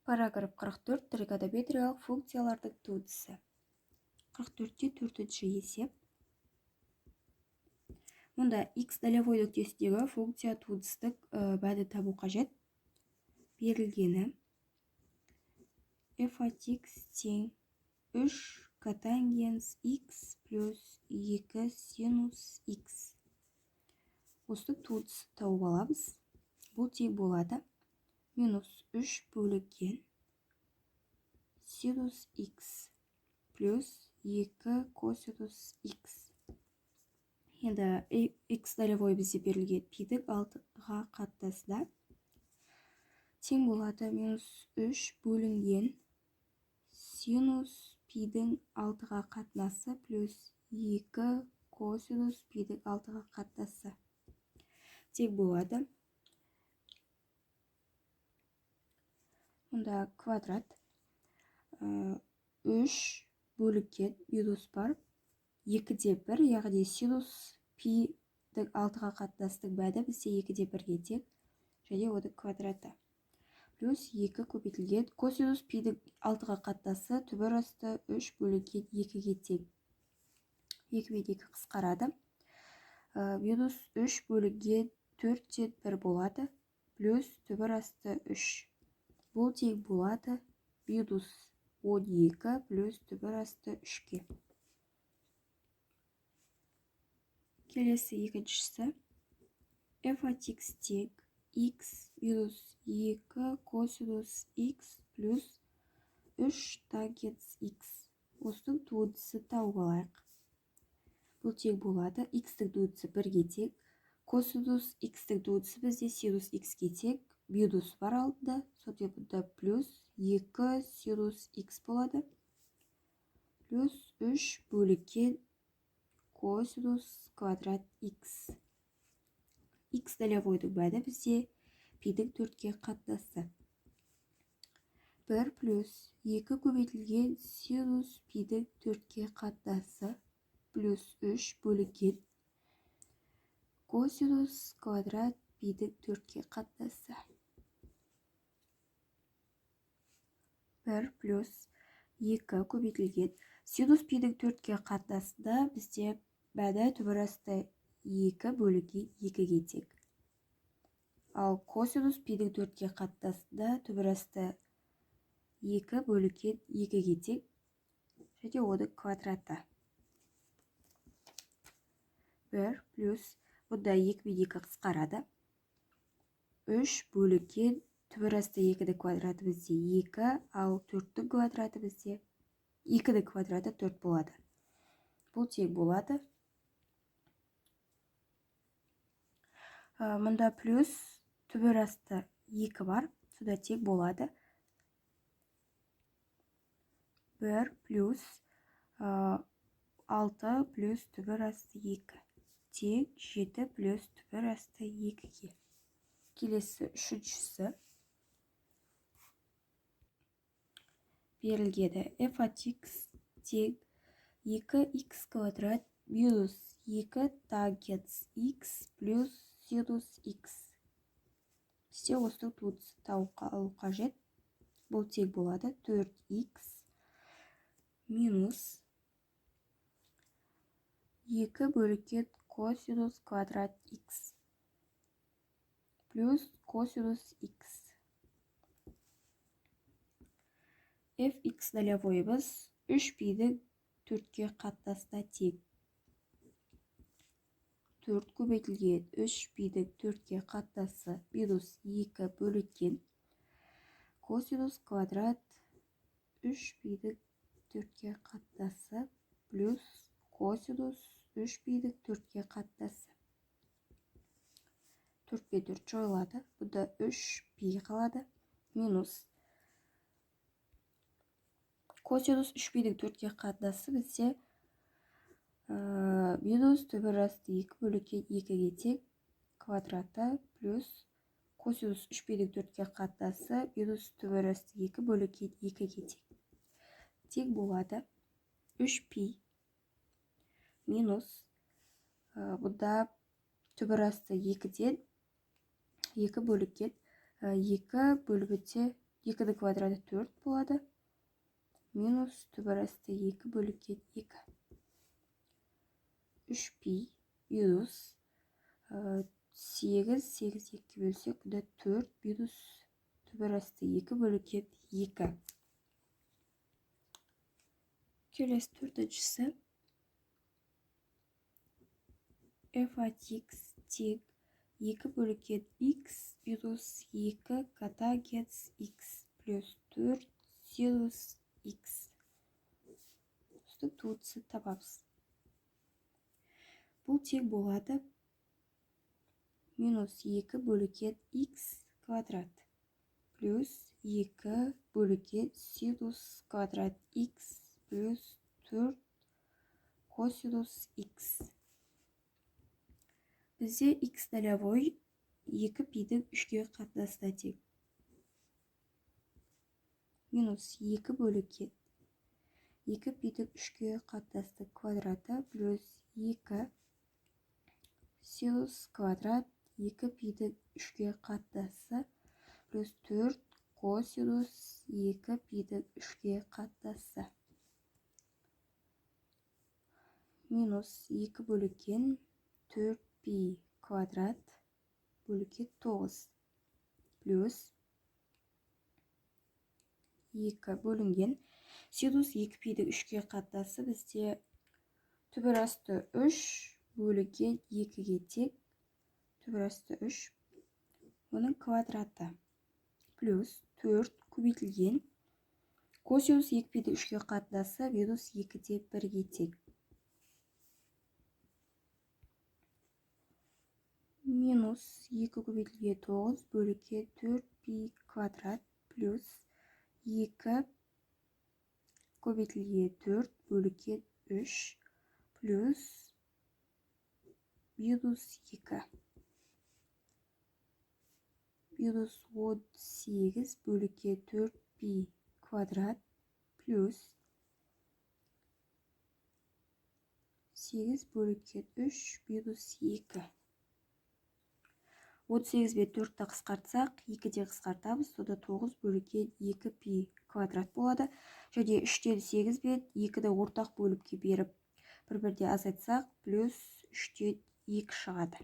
Параграф 44 тригонометриялық функциялардың туындысы. 44-те 4-ші есеп. Мұнда x долевой нүктесіндегі функция туындысының мәнін табу қажет. Берілгені f от x тең 3 котангенс x плюс 2 синус x. Осының туындысын тауып аламыз. Бұл тең болады минус 3 бөлінген синус x плюс 2 косинус x. Енді x долевой бізде берілген пидің 6-ға қатынасына тең болады минус 3 бөлінген синус пидің 6-ға қатынасы плюс 2 косинус пидің 6-ға қатынасы. Тең болады. Мұнда квадрат 3 бөлінген минус бар. 2-де 1, яғни синус пидің 6-ға қатынасының мәні бізде 2-де 1-ге тең, және оның квадраты. Плюс 2 көбейтілген косинус пидің 6-ға қатынасы түбір асты 3 бөлінген 2-ге тең. 2 мен 2 қысқарады. Минус 3 бөлінген 4-тен 1 болады. Плюс түбір асты 3. Бұл тең болады минус 12 плюс түбір асты 3-ке. Келесі екіншісі. f от x тең x минус 2 косинус x плюс 3 тангенс x. Осының туындысын тауып алайық. Бұл тең болады x-тің туындысы 1-ге тең. Косинус x-тің туындысы бізде синус x-ге тең. Минус бар алдында, сондықтан бұнда плюс 2 синус x болады. Плюс 3 бөлінген косинус квадрат x. X долевойдың мәні бізде пидің 4-ке қатынасы. 1 плюс 2 көбейтілген синус пидің 4-ке қатынасы плюс 3 бөлінген косинус квадрат пидің 4-ке қатынасы. 1 плюс 2 көбейтілген синус пидің 4-ке қатынасында бізде мәні түбір асты 2 бөлінген 2-ге тең. Ал косинус пидің 4-ке қатынасында түбір асты 2 бөлінген 2-ге тең, және оның квадраты. 1 плюс бұнда 2 мен 2 қысқарады. 3 бөлінген түбір асты 2-дің квадраты бізде 2, ал 4-дің квадраты бізде 2-дің квадраты 4 болады. Бұл тең болады. Мұнда плюс түбір асты 2 бар, сонда тең болады. 1 плюс 6 плюс түбір асты 2. Тең 7 плюс түбір асты 2-ге. Келесі үшіншісі. Берілгені f от x тең 2x квадрат минус 2 тангенс x плюс синус x. Бізде осының туындысын тауып алу қажет. Бұл тең болады 4x минус 2 бөлінген косинус квадрат x плюс косинус x. fx долевойымыз 3 пидің 4-ке қатынасына тең. 4 көбейтілген 3 пидің 4-ке қатынасы минус 2 бөлінген косинус квадрат 3 пидің 4-ке қатынасы плюс косинус 3 пидің 4-ке қатынасы. 4 пен 4 жойылады. Бұнда 3 пи қалады. Минус косинус 3 пидің 4-ке қатынасы бізде минус түбір асты 2 бөлінген 2-ге тең квадраты плюс косинус 3 пидің 4-ке қатынасы минус түбір асты 2 бөлінген 2-ге тең. Тең болады 3 пи минус бұнда түбір асты 2-ден 2 бөлінген 2 бөлімінде 2-ді квадраты 4 болады. Минус түбір асты 2 бөлікке 2. 3π минус 8, 8 2 бөлсек, бұда 4 минус түбір асты 2 бөлікке 2. Келесі төртіншісі. f от x тең 2 бөлікке x минус 2 котагец x плюс 4 синус x. Туытсы табамыз. Бұл тең болады минус 2 бөлікке x квадрат плюс 2 бөлікке синус квадрат x плюс 4 косинус x. Бізде x нолевой 2π-дің 3-ге қатынасына тең. Минус 2 бөлікке 2π-дің 3-ге қатынасты квадраты плюс 2 синус квадрат 2π-дің 3-ге қатынасы плюс 4 косинус 2π-дің 3-ге қатынасы. Минус 2 бөліккен 4π квадрат бөлікке 9 плюс 2 бөлінген синус 2π-дің 3-ге қатынасы бізде түбір асты 3 бөлінген 2-ге тең. Түбір асты 3 оның квадраты плюс 4 көбейтілген косинус 2π-дің 3-ге қатынасы минус 2-де 1-ге тең. Минус 2 көбейтілген 9 бөлікке 4π квадрат плюс 2 көбейтілген 4 бөлікке 3 плюс минус 2. Минус 18 бөлікке 4π квадрат плюс 8 бөлікке 3 минус 2. 38 бен 4-ті қысқартсақ, 2-де қысқартамыз, сода 9 бөлікке 2π квадрат болады. Және 3-тен 8 бен 2-ді ортақ бөлікке беріп, бір-бірде азайтсақ, плюс 3-тен 2 шығады.